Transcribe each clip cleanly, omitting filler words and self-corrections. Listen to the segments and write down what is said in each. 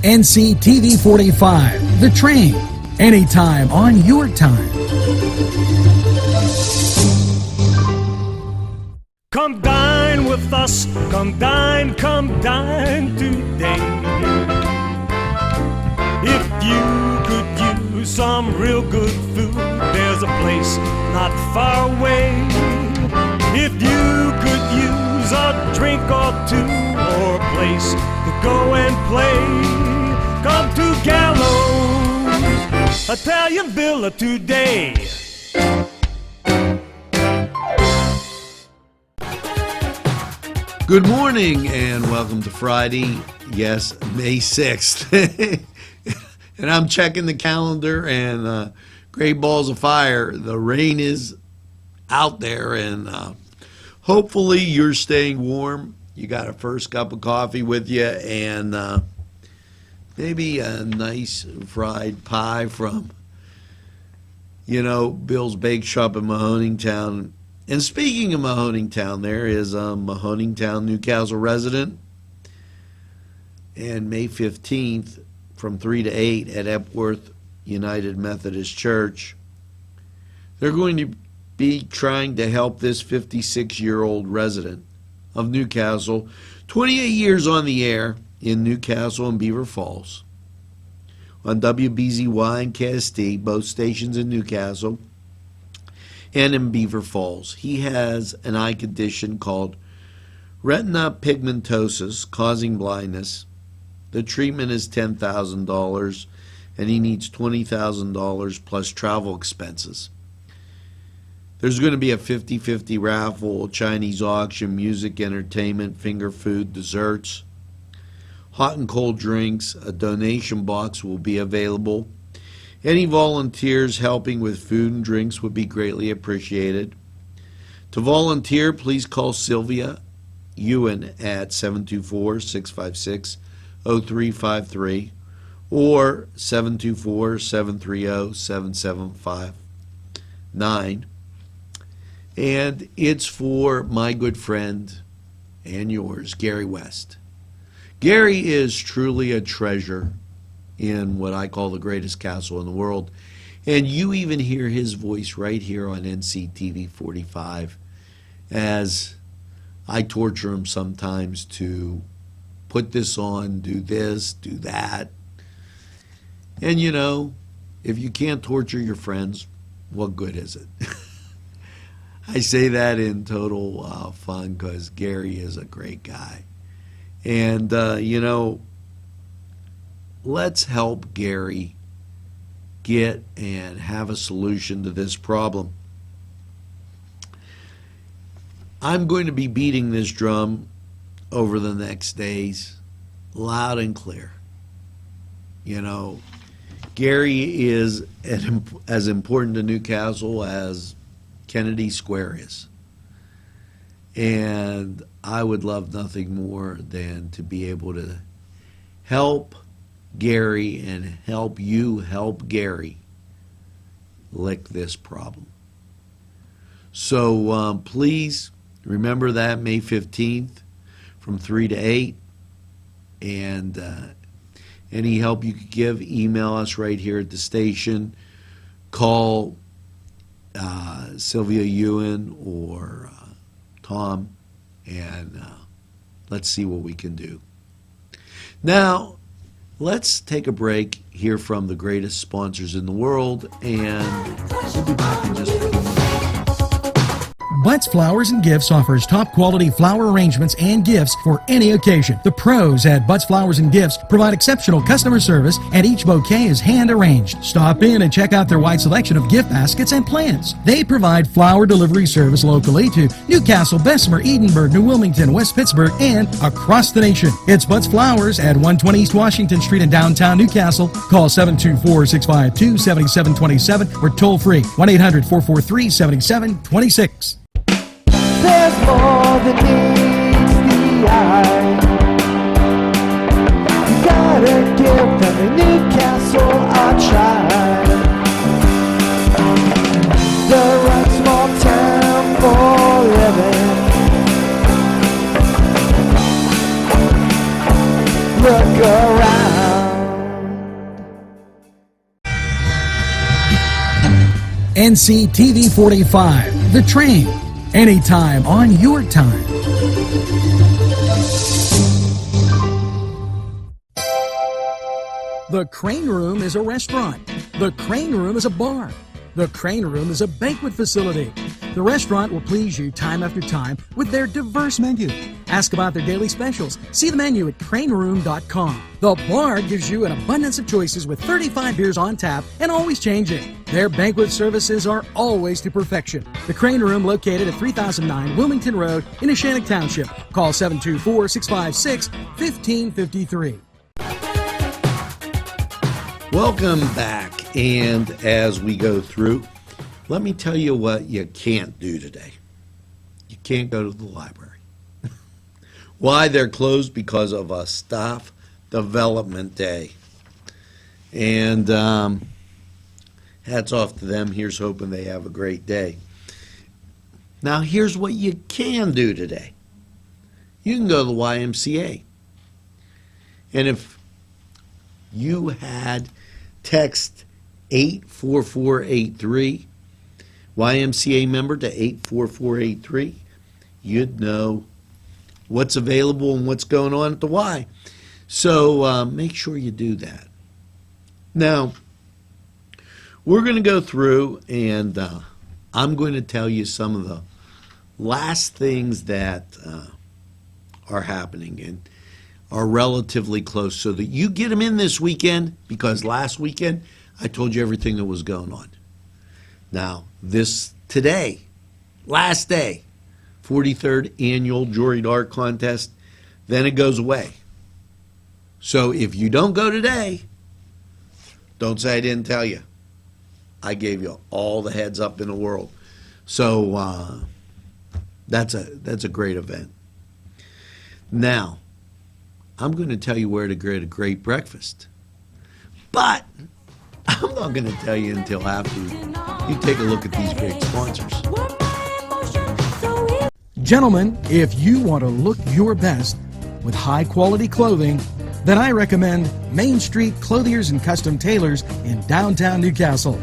NCTV45, The Train, anytime on your time. Come dine with us, come dine today. If you could use some real good food, there's a place not far away. If you could use a drink or two, or a place to go and play, come to Gallo's Italian Villa today. Good morning and welcome to Friday, yes, May 6th. And I'm checking the calendar and great balls of fire. The rain is out there and hopefully you're staying warm. You got a first cup of coffee with you and maybe a nice fried pie from, Bill's Bake Shop in Mahoningtown. And speaking of Mahoningtown, there is a Mahoningtown, Newcastle resident. And May 15th, from 3 to 8 at Epworth United Methodist Church, they're going to be trying to help this 56-year-old resident of Newcastle, 28 years on the air in Newcastle and Beaver Falls, on WBZY and KSD, both stations in Newcastle and in Beaver Falls. He has an eye condition called retina pigmentosus, causing blindness. The treatment is $10,000, and he needs $20,000 plus travel expenses. There's going to be a 50-50 raffle, Chinese auction, music, entertainment, finger food, desserts, hot and cold drinks. A donation box will be available. Any volunteers helping with food and drinks would be greatly appreciated. To volunteer, please call Sylvia Ewan at 724-656-0353 or 724-730-7759. And it's for my good friend and yours, Gary West. Gary is truly a treasure in what I call the greatest castle in the world. And you even hear his voice right here on NCTV45 as I torture him sometimes to put this on, do this, do that. And if you can't torture your friends, what good is it? I say that in total fun because Gary is a great guy. And, let's help Gary get and have a solution to this problem. I'm going to be beating this drum over the next days, loud and clear. Gary is as important to Newcastle as Kennedy Square is. And I would love nothing more than to be able to help Gary and help you help Gary lick this problem. So please remember that May 15th from 3 to 8. And any help you could give, email us right here at the station. Call Sylvia Ewan or Tom, and let's see what we can do. Now, let's take a break, hear from the greatest sponsors in the world, and we'll be back in just a few minutes. Butts Flowers and Gifts offers top quality flower arrangements and gifts for any occasion. The pros at Butts Flowers and Gifts provide exceptional customer service, and each bouquet is hand arranged. Stop in and check out their wide selection of gift baskets and plants. They provide flower delivery service locally to Newcastle, Bessemer, Edinburgh, New Wilmington, West Pittsburgh, and across the nation. It's Butts Flowers at 120 East Washington Street in downtown Newcastle. Call 724-652-7727 or toll free 1-800-443-7726. There's more than meets the eye. You gotta give them a Newcastle a try. The right small town for living. Look around. NCTV45, The Train, anytime on your time. The Crane Room is a restaurant. The Crane Room is a bar. The Crane Room is a banquet facility. The restaurant will please you time after time with their diverse menu. Ask about their daily specials. See the menu at craneroom.com. The bar gives you an abundance of choices with 35 beers on tap and always changing. Their banquet services are always to perfection. The Crane Room, located at 3009 Wilmington Road in Neshannock Township. Call 724-656-1553. Welcome back, and as we go through, let me tell you what you can't do today. You can't go to the library. Why? They're closed because of a staff development day. And hats off to them. Here's hoping they have a great day. Now, here's what you can do today. You can go to the YMCA. And if you had text 84483, YMCA member, to 84483, you'd know what's available and what's going on at the Y. So make sure you do that. Now, we're going to go through, and I'm going to tell you some of the last things that are happening and are relatively close, so that you get them in this weekend, because last weekend I told you everything that was going on. Now, today, last day, 43rd annual Juried Art Contest, then it goes away. So if you don't go today, don't say I didn't tell you. I gave you all the heads up in the world. So that's a great event. Now, I'm going to tell you where to get a great breakfast. But I'm not going to tell you until after you take a look at these great sponsors. Gentlemen, if you want to look your best with high-quality clothing, then I recommend Main Street Clothiers and Custom Tailors in downtown Newcastle.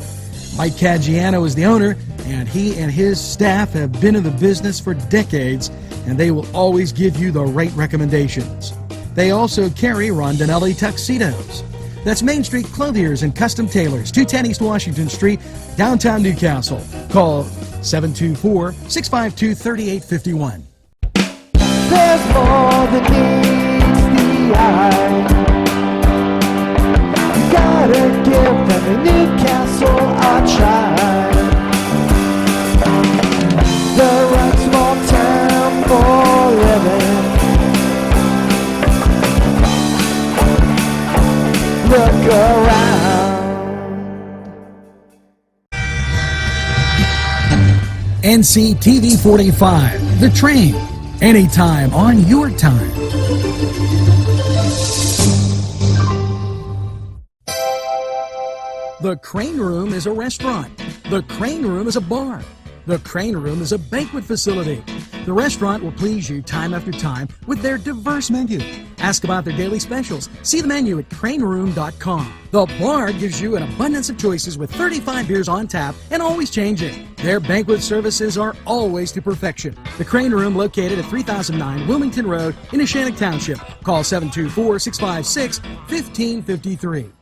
Mike Caggiano is the owner, and he and his staff have been in the business for decades, and they will always give you the right recommendations. They also carry Rondinelli tuxedos. That's Main Street Clothiers and Custom Tailors, 210 East Washington Street, downtown Newcastle. Call 724-652-3851. There's more than meets the eye. You gotta give them a Newcastle a try. They're a small town for living. Look around. NCTV45, The Train, anytime on your time. The Crane Room is a restaurant. The Crane Room is a bar. The Crane Room is a banquet facility. The restaurant will please you time after time with their diverse menu. Ask about their daily specials. See the menu at craneroom.com. The bar gives you an abundance of choices with 35 beers on tap and always changing. Their banquet services are always to perfection. The Crane Room, located at 3009 Wilmington Road in Neshannock Township. Call 724-656-1553.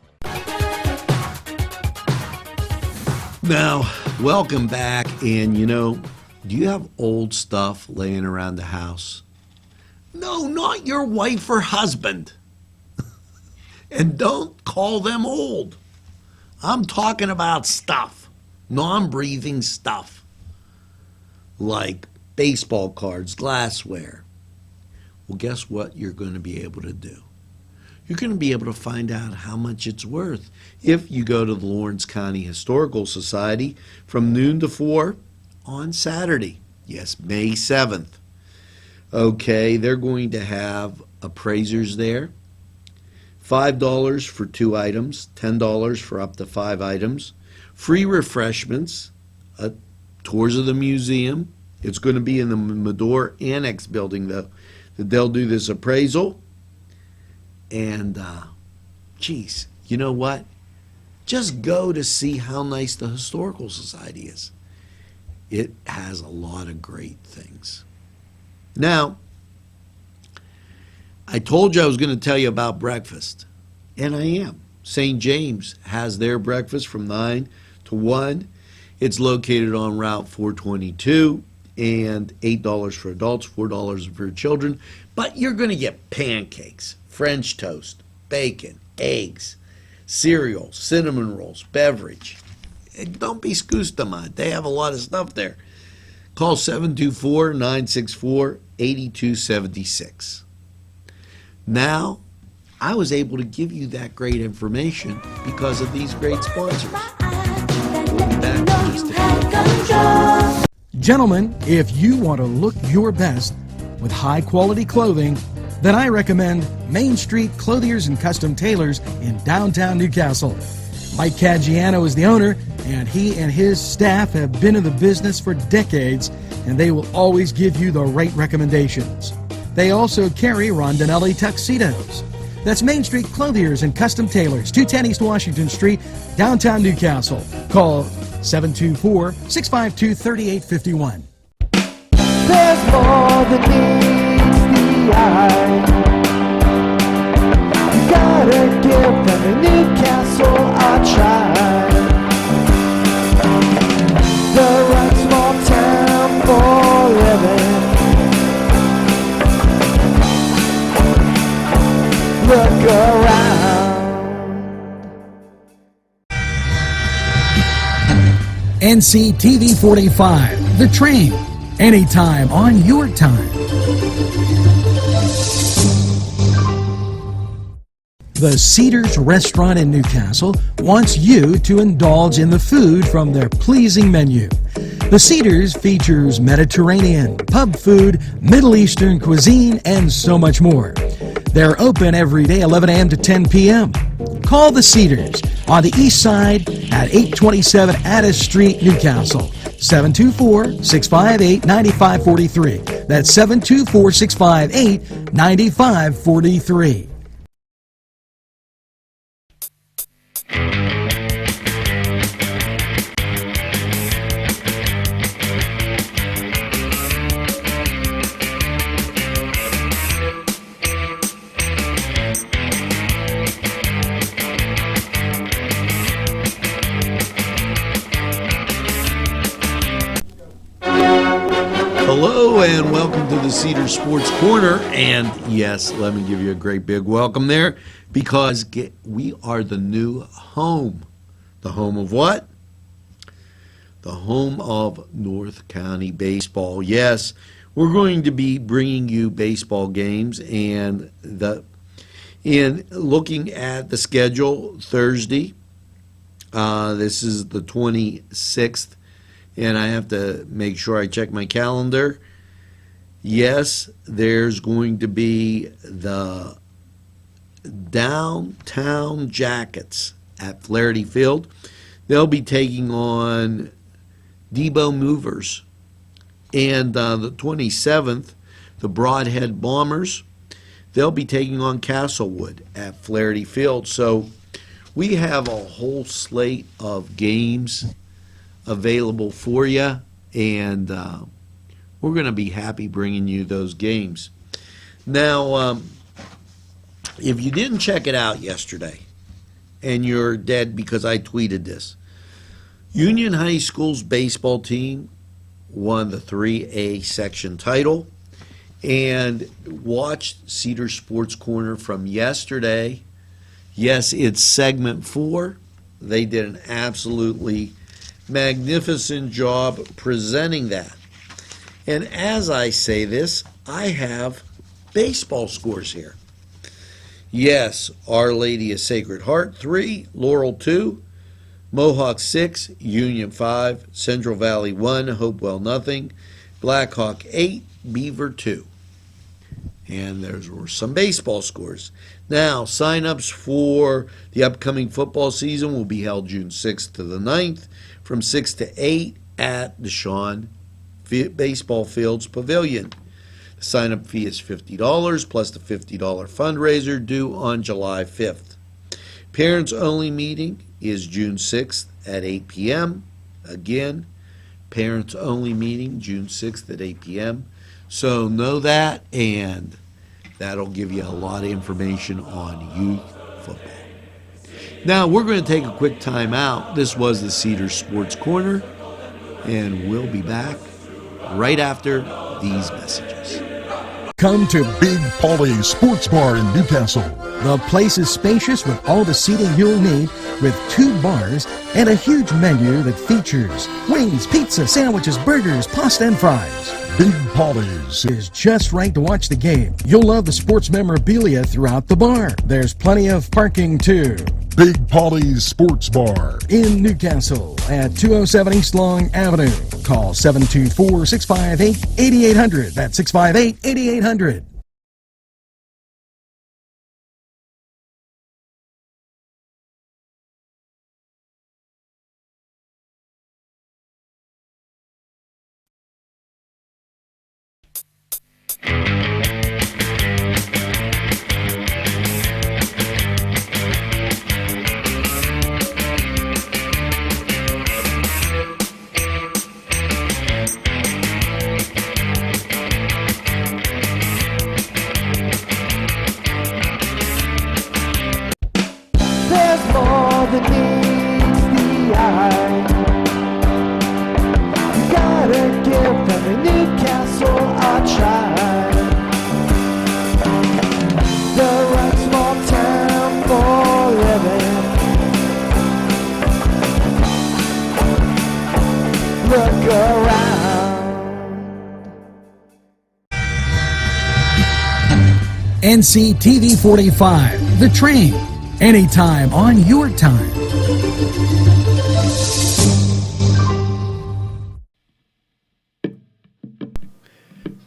Now, welcome back. And do you have old stuff laying around the house? No, not your wife or husband. And don't call them old. I'm talking about stuff, non-breathing stuff, like baseball cards, glassware. Well, guess what you're going to be able to do? You're going to be able to find out how much it's worth if you go to the Lawrence County Historical Society from noon to 4 on Saturday. Yes, May 7th. Okay, they're going to have appraisers there. $5 for 2 items, $10 for up to 5 items. Free refreshments, tours of the museum. It's going to be in the Medore Annex building, though, that they'll do this appraisal. And, geez, you know what? Just go to see how nice the Historical Society is. It has a lot of great things. Now, I told you I was going to tell you about breakfast, and I am. St. James has their breakfast from 9 to 1. It's located on Route 422, and $8 for adults, $4 for children. But you're going to get pancakes, French toast, bacon, eggs, cereal, cinnamon rolls, beverage. And don't be scoostamad. They have a lot of stuff there. Call 724-964-8276. Now, I was able to give you that great information because of these great sponsors. We'll be back in just a few. Gentlemen, if you want to look your best with high-quality clothing, then I recommend Main Street Clothiers and Custom Tailors in downtown Newcastle. Mike Caggiano is the owner, and he and his staff have been in the business for decades, and they will always give you the right recommendations. They also carry Rondinelli tuxedos. That's Main Street Clothiers and Custom Tailors, 210 East Washington Street, downtown Newcastle. Call 724-652-3851. There's more than meets the eye. You gotta give them a Newcastle a try. The right small town for living. Look around. NCTV45, The Train, anytime on your time. The Cedars Restaurant in Newcastle wants you to indulge in the food from their pleasing menu. The Cedars features Mediterranean, pub food, Middle Eastern cuisine, and so much more. They're open every day, 11 a.m. to 10 p.m. Call the Cedars on the east side at 827 Addis Street, Newcastle. 724-658-9543. That's 724-658-9543. Hello and welcome to the Cedar Sports Corner. And yes, let me give you a great big welcome there because we are the new home. The home of what? The home of North County baseball. Yes, we're going to be bringing you baseball games, and in looking at the schedule Thursday, this is the 26th. And I have to make sure I check my calendar. Yes, there's going to be the Downtown Jackets at Flaherty Field. They'll be taking on Debo Movers. And the 27th, the Broadhead Bombers, they'll be taking on Castlewood at Flaherty Field. So we have a whole slate of games available for you, and we're going to be happy bringing you those games. Now, if you didn't check it out yesterday, and you're dead because I tweeted this, Union High School's baseball team won the 3A section title, and watched Cedar Sports Corner from yesterday. Yes, it's segment 4. They did an absolutely magnificent job presenting that. And as I say this, I have baseball scores here. Yes, Our Lady of Sacred Heart 3, Laurel 2, Mohawk 6, Union 5, Central Valley 1, Hopewell nothing, Blackhawk 8, Beaver 2. And there were some baseball scores. Now, sign-ups for the upcoming football season will be held June 6th to the 9th from 6 to 8 at the Shawn Baseball Fields Pavilion. The sign-up fee is $50 plus the $50 fundraiser due on July 5th. Parents-only meeting is June 6th at 8 p.m. Again, parents only meeting June 6th at 8 p.m. So know that, and that'll give you a lot of information on youth football. Now, we're going to take a quick time out. This was the Cedar Sports Corner, and we'll be back right after these messages. Come to Big Polly's Sports Bar in Newcastle. The place is spacious with all the seating you'll need, with 2 bars and a huge menu that features wings, pizza, sandwiches, burgers, pasta, and fries. Big Polly's Is just right to watch the game. You'll love the sports memorabilia throughout the bar. There's plenty of parking too. Big Polly's Sports Bar In Newcastle at 207 East Long Avenue. Call 724-658-8800. That's 658-8800. There's more than meets the eye. You gotta give them a Newcastle a try. The right small town for living. Look around. NCTV45, The Train. Anytime on your time.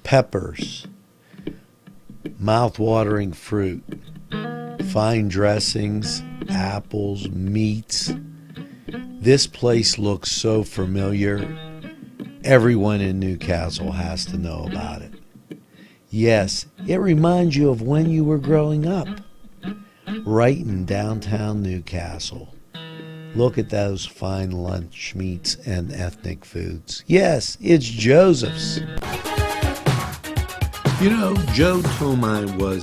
Peppers, mouth-watering fruit, fine dressings, apples, meats. This place looks so familiar. Everyone in Newcastle has to know about it. Yes, it reminds you of when you were growing up, right in downtown Newcastle. Look at those fine lunch meats and ethnic foods. Yes, it's Joseph's. You know, Joe Tomei was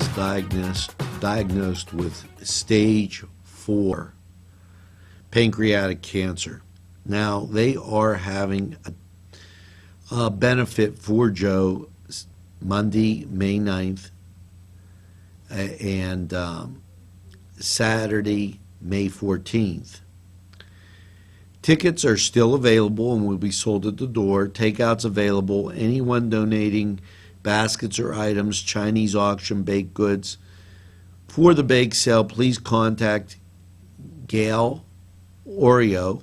diagnosed with stage 4 pancreatic cancer. Now, they are having a benefit for Joe Monday, May 9th, and Saturday, May 14th. Tickets are still available and will be sold at the door. Takeout's available. Anyone donating baskets or items, Chinese auction, baked goods for the bake sale, please contact Gail Oreo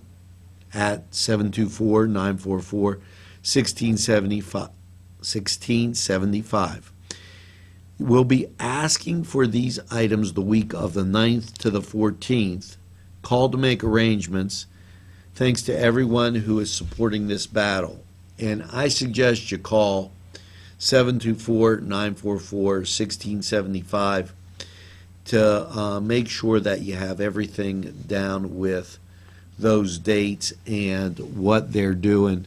at 724-944-1675. We'll be asking for these items the week of the 9th to the 14th. Call to make arrangements. Thanks to everyone who is supporting this battle. And I suggest you call 724-944-1675 to make sure that you have everything down with those dates and what they're doing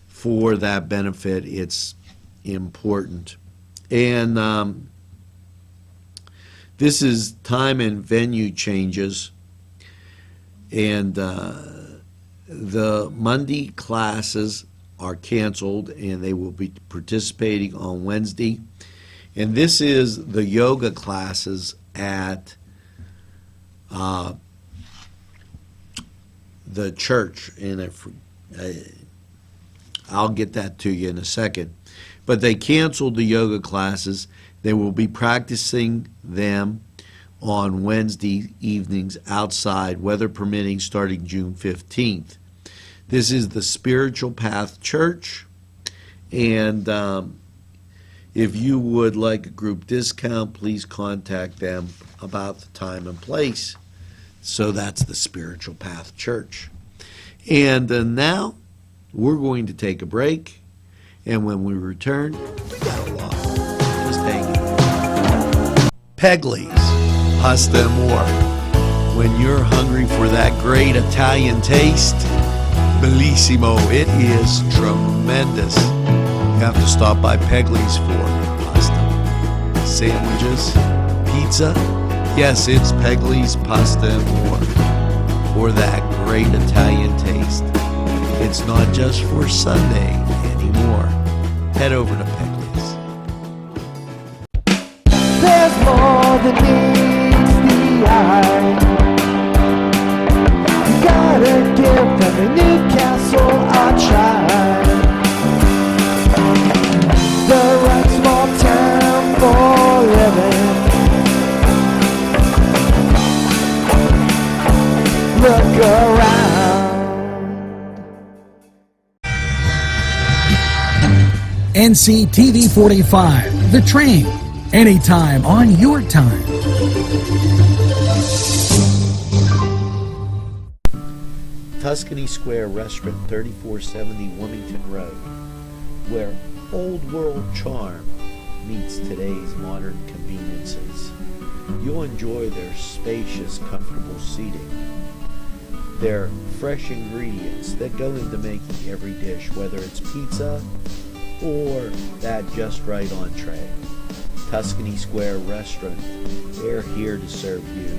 for that benefit. It's important. And this is time and venue changes. And the Monday classes are canceled, and they will be participating on Wednesday. And this is the yoga classes at the church. And I'll get that to you in a second. But they canceled the yoga classes. They will be practicing them on Wednesday evenings outside, weather permitting, starting June 15th. This is the Spiritual Path Church, and if you would like a group discount, please contact them about the time and place. So that's the Spiritual Path Church. And now we're going to take a break, and when we return, we got a lot. Just hang in. Pegley's, Pasta and More. when you're hungry for that great Italian taste, bellissimo, it is tremendous. You have to stop by Pegli's for pasta, sandwiches, pizza. Yes, it's Pegli's Pasta and More for that great Italian taste. It's not just for Sunday anymore. Head over to Pegli's. There's more than meets the eye. You gotta give them a Newcastle a try. The right small town for living. Look around. NCTV45, The Train, anytime on your time. Tuscany Square Restaurant, 3470 Wilmington Road, where old world charm meets today's modern conveniences. You'll enjoy their spacious, comfortable seating, their fresh ingredients that go into making every dish, whether it's pizza or that just right entree. Tuscany Square Restaurant, they're here to serve you.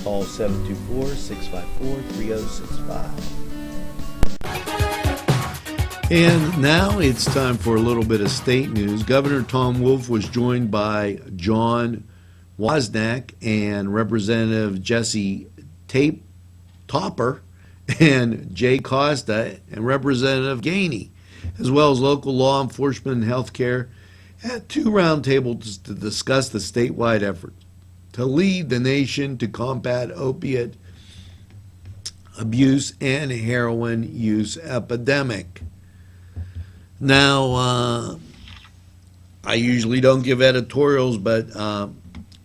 Call 724-654-3065. And now it's time for a little bit of state news. Governor Tom Wolf was joined by John Wozniak and Representative Jesse Topper and Jay Costa and Representative Gainey, as well as local law enforcement and healthcare, at two roundtables to discuss the statewide effort to lead the nation to combat opiate abuse and heroin use epidemic. Now, I usually don't give editorials, but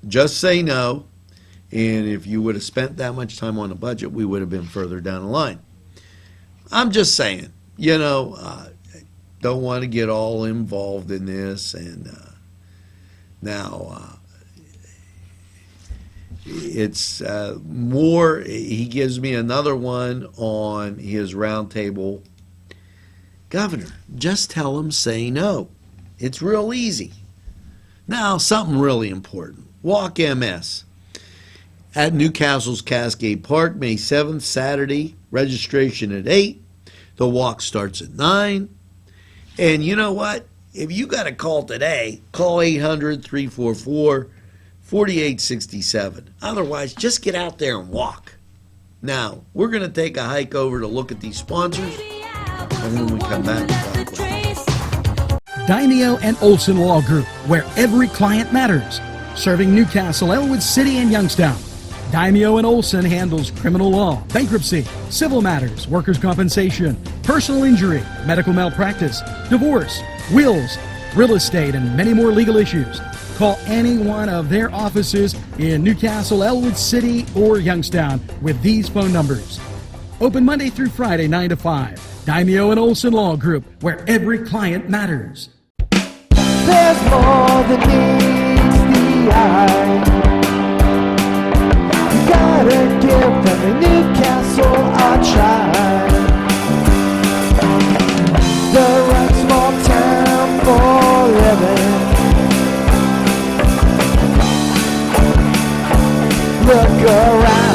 just say no. And if you would have spent that much time on the budget, we would have been further down the line. I'm just saying, don't want to get all involved in this. And now it's more, he gives me another one on his roundtable. Governor, just tell him say no. It's real easy. Now, something really important. Walk MS at Newcastle's Cascade Park, May 7th, Saturday. Registration at 8. The walk starts at 9. And you know what? If you got a call today, call 800-344-4867. Otherwise, just get out there and walk. Now, we're going to take a hike over to look at these sponsors. And when we come back, we'll talk about it. Daimio and Olson Law Group, where every client matters. Serving Newcastle, Elwood City, and Youngstown. Daimio and Olson handles criminal law, bankruptcy, civil matters, workers' compensation, personal injury, medical malpractice, divorce, wills, real estate, and many more legal issues. Call any one of their offices in Newcastle, Elwood City, or Youngstown with these phone numbers. Open Monday through Friday, 9 to 5. Daimio and Olson Law Group, where every client matters. There's more than meets the eye. You gotta give them a Newcastle a try. The right small town for living. Look around.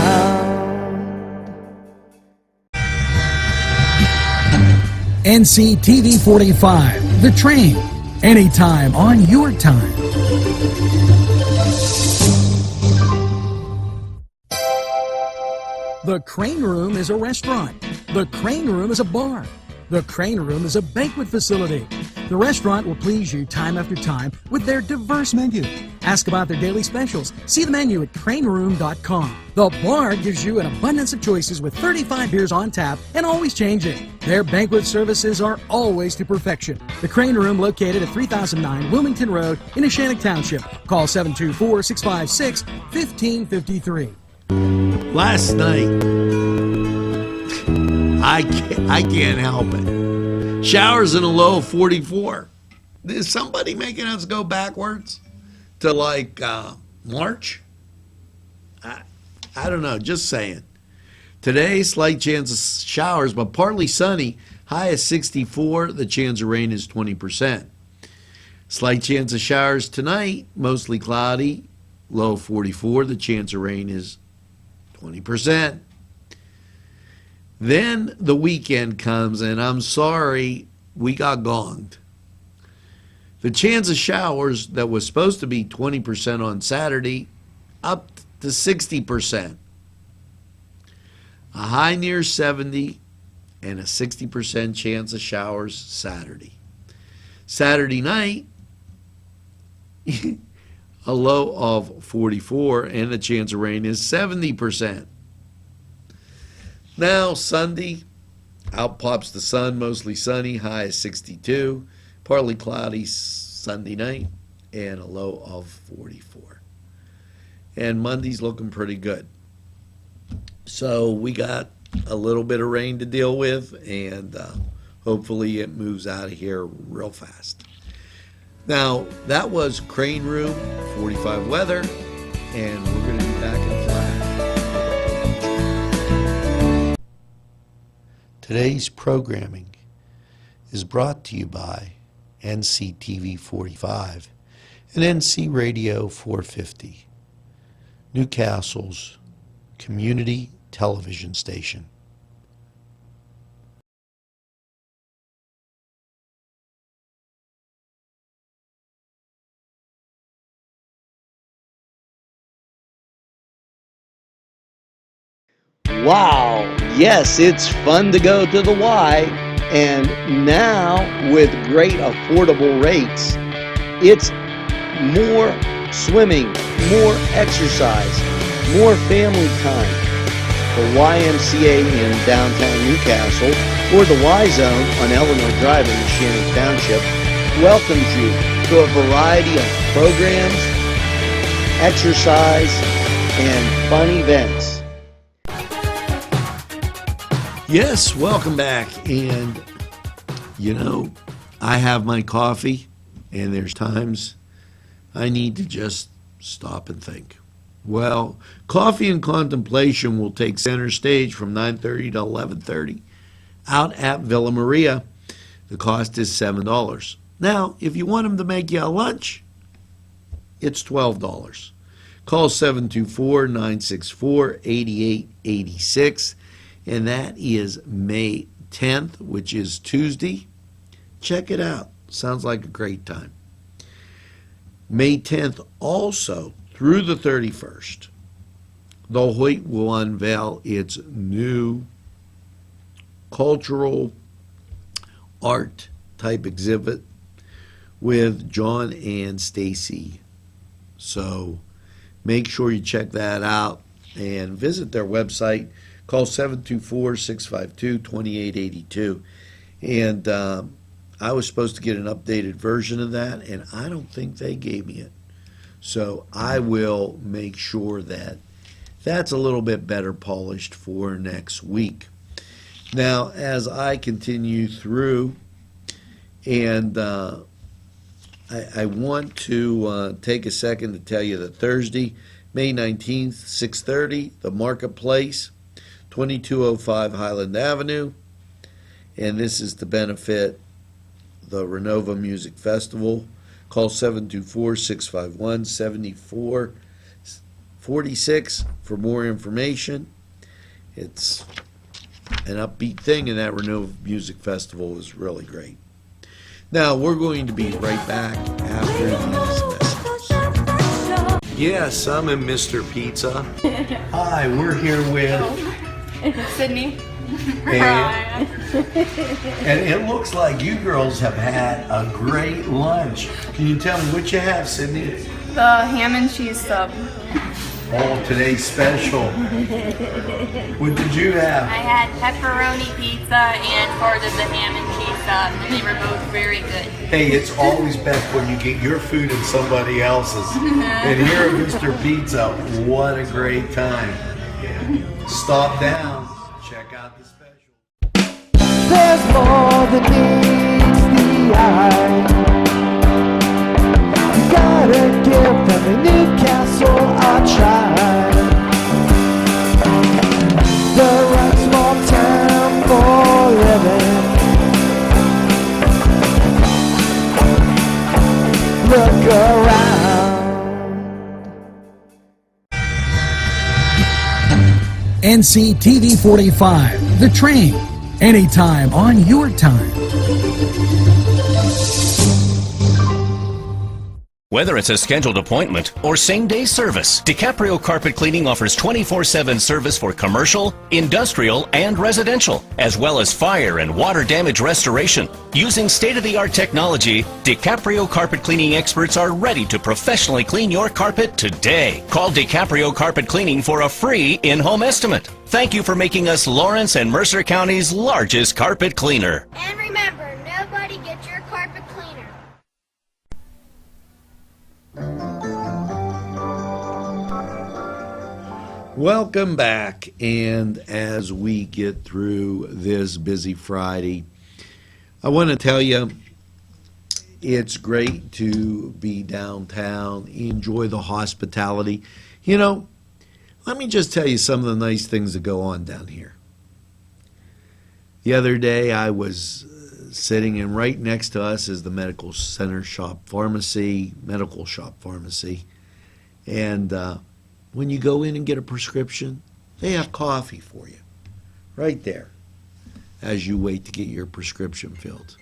NCTV45, The Train, anytime on your time. The Crane Room is a restaurant. The Crane Room is a bar. The Crane Room is a banquet facility. The restaurant will please you time after time with their diverse menu. Ask about their daily specials. See the menu at craneroom.com. The bar gives you an abundance of choices with 35 beers on tap and always changing. Their banquet services are always to perfection. The Crane Room, located at 3009 Wilmington Road in Neshannock Township. Call 724-656-1553. Last night, I can't help it. Showers in a low of 44. Is somebody making us go backwards to like March? I don't know, just saying. Today, slight chance of showers, but partly sunny. High is 64. The chance of rain is 20%. Slight chance of showers tonight, mostly cloudy. Low 44. The chance of rain is 20%. Then the weekend comes, and I'm sorry, we got gonged. The chance of showers that was supposed to be 20% on Saturday, up to 60%. A high near 70 and a 60% chance of showers Saturday. Saturday night, a low of 44 and the chance of rain is 70%. Now Sunday, out pops the sun, mostly sunny, high is 62, partly cloudy Sunday night, and a low of 44. And Monday's looking pretty good. So we got a little bit of rain to deal with, and hopefully it moves out of here real fast. Now, that was Crane Room 45 weather, and we're going to be back in flash. Today's programming is brought to you by NCTV45 and NC Radio 450, Newcastle's community television station. Wow, yes, it's fun to go to the Y, and now with great affordable rates, it's more swimming, more exercise, more family time. The YMCA in downtown Newcastle, or the Y Zone on Eleanor Drive in Shannon Township, welcomes you to a variety of programs, exercise, and fun events. Yes, welcome back. And, you know, I have my coffee, and there's times I need to just stop and think. Well, Coffee and Contemplation will take center stage from 9:30 to 11:30 out at Villa Maria. The cost is $7. Now, if you want them to make you a lunch, it's $12. Call 724-964-8886. And that is May 10th, which is Tuesday. Check it out. Sounds like a great time. May 10th also through the 31st, the Hoyt will unveil its new cultural art type exhibit with John and Stacy. So make sure you check that out and visit their website. Call 724-652-2882. And I was supposed to get an updated version of that, and I don't think they gave me it. So I will make sure that that's a little bit better polished for next week. Now, as I continue through, and I want to take a second to tell you that Thursday, May 19th, 6:30, the Marketplace, 2205 Highland Avenue, and this is to benefit the Renova Music Festival. Call 724-651-7446 for more information. It's an upbeat thing, and that Renova Music Festival is really great. Now, we're going to be right back after these messages. Yes, I'm in Mr. Pizza. Hi, we're here with Sydney. And it looks like you girls have had a great lunch. Can you tell me what you have, Sydney? The ham and cheese sub. Oh, today's special. What did you have? I had pepperoni pizza and part of the ham and cheese sub, and they were both very good. Hey, it's always best when you get your food and somebody else's. And here at Mr. Pizza, what a great time. Stop down, check out the special. There's more than meets the eye. You gotta give them a Newcastle a try. NCTV45, The Train, anytime on your time. Whether it's a scheduled appointment or same-day service, DiCaprio Carpet Cleaning offers 24/7 service for commercial, industrial, and residential, as well as fire and water damage restoration. Using state-of-the-art technology, DiCaprio Carpet Cleaning experts are ready to professionally clean your carpet today. Call DiCaprio Carpet Cleaning for a free in-home estimate. Thank you for making us Lawrence and Mercer County's largest carpet cleaner. And remember, nobody gets your carpet cleaner. Welcome back, and as we get through this busy Friday, I want to tell you it's great to be downtown, enjoy the hospitality. You know, let me just tell you some of the nice things that go on down here. The other day I was sitting, and right next to us is the medical center shop pharmacy, and when you go in and get a prescription, they have coffee for you right there as you wait to get your prescription filled.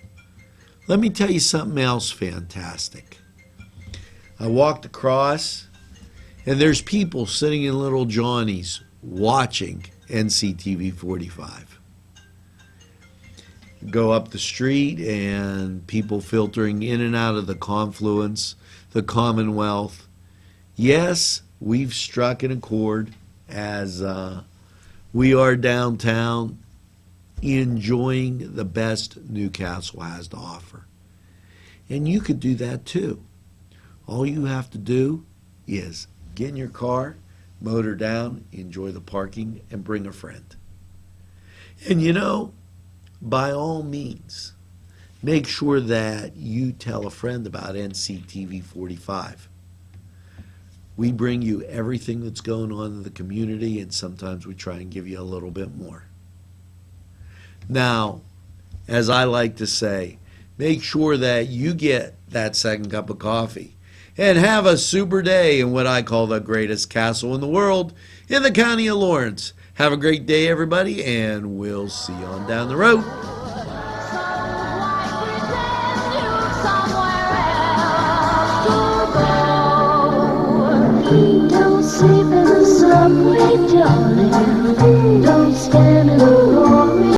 Let me tell you something else fantastic. I walked across, and there's people sitting in little Johnnies watching NCTV45. Go up the street, and people filtering in and out of the Confluence, the Commonwealth. Yes, we've struck an accord as we are downtown enjoying the best Newcastle has to offer. And you could do that too. All you have to do is get in your car, motor down, enjoy the parking, and bring a friend. And you know, by all means, make sure that you tell a friend about NCTV45. We bring you everything that's going on in the community, and sometimes we try and give you a little bit more. Now, as I like to say, make sure that you get that second cup of coffee and have a super day in what I call the greatest castle in the world in the county of Lawrence. Have a great day, everybody, and we'll see you on down the road.